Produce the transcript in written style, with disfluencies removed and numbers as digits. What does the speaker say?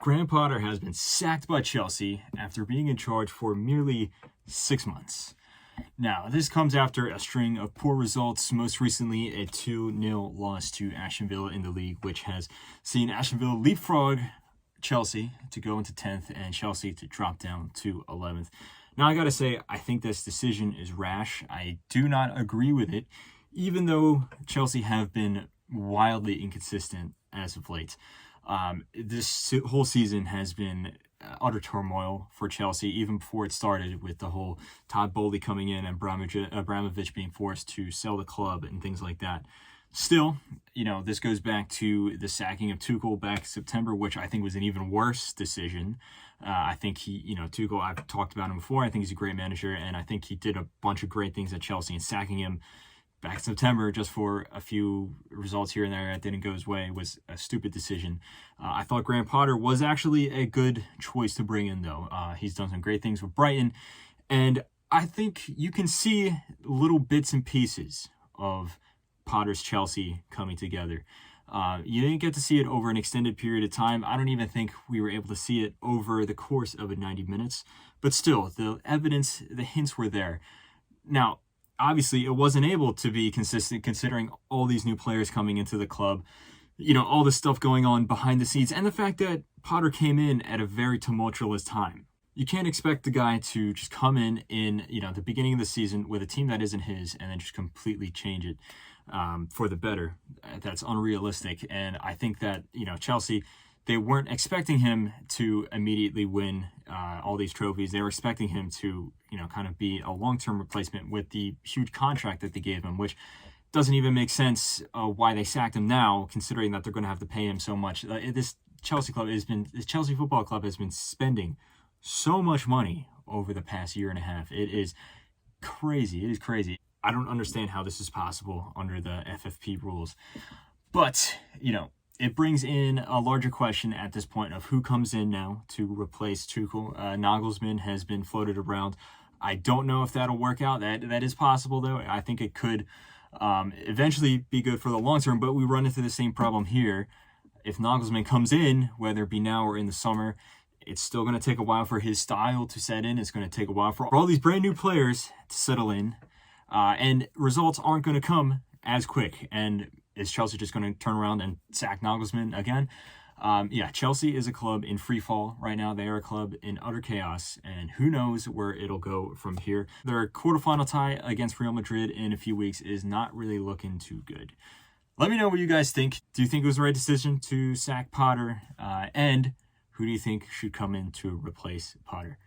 Graham Potter has been sacked by Chelsea after being in charge for merely 6 months. Now, this comes after a string of poor results, most recently a 2-0 loss to Aston Villa in the league, which has seen Aston Villa leapfrog Chelsea to go into 10th and Chelsea to drop down to 11th. Now, I gotta say, I think this decision is rash. I do not agree with it, even though Chelsea have been wildly inconsistent as of late. This whole season has been utter turmoil for Chelsea, even before it started with the whole Todd Bowley coming in and Abramovich being forced to sell the club and things like that. Still, this goes back to the sacking of Tuchel back in September, which I think was an even worse decision. I think Tuchel, I've talked about him before. I think he's a great manager, and I think he did a bunch of great things at Chelsea, and sacking him back in September just for a few results here and there that didn't go his way was a stupid decision. I thought Graham Potter was actually a good choice to bring in, though. He's done some great things with Brighton, and I think you can see little bits and pieces of Potter's Chelsea coming together. You didn't get to see it over an extended period of time. I don't even think we were able to see it over the course of 90 minutes, but still, the evidence, the hints were there. Now, obviously, it wasn't able to be consistent considering all these new players coming into the club, all the stuff going on behind the scenes, and the fact that Potter came in at a very tumultuous time. You can't expect the guy to just come in the beginning of the season with a team that isn't his and then just completely change it for the better. That's unrealistic. And I think that, Chelsea, they weren't expecting him to immediately win all these trophies. They were expecting him to, kind of be a long-term replacement with the huge contract that they gave him, which doesn't even make sense why they sacked him now, considering that they're going to have to pay him so much. This Chelsea Football Club has been spending so much money over the past year and a half. It is crazy. It is crazy. I don't understand how this is possible under the FFP rules. But, it brings in a larger question at this point of who comes in now to replace Tuchel. Nagelsmann has been floated around. I don't know if that'll work out. That is possible, though. I think it could eventually be good for the long term, but we run into the same problem here. If Nagelsmann comes in, whether it be now or in the summer, it's still going to take a while for his style to set in. It's going to take a while for all these brand new players to settle in. And results aren't going to come as quick. And is Chelsea just going to turn around and sack Nagelsmann again? Chelsea is a club in free fall right now. They are a club in utter chaos, and who knows where it'll go from here. Their quarterfinal tie against Real Madrid in a few weeks is not really looking too good. Let me know what you guys think. Do you think it was the right decision to sack Potter? And who do you think should come in to replace Potter?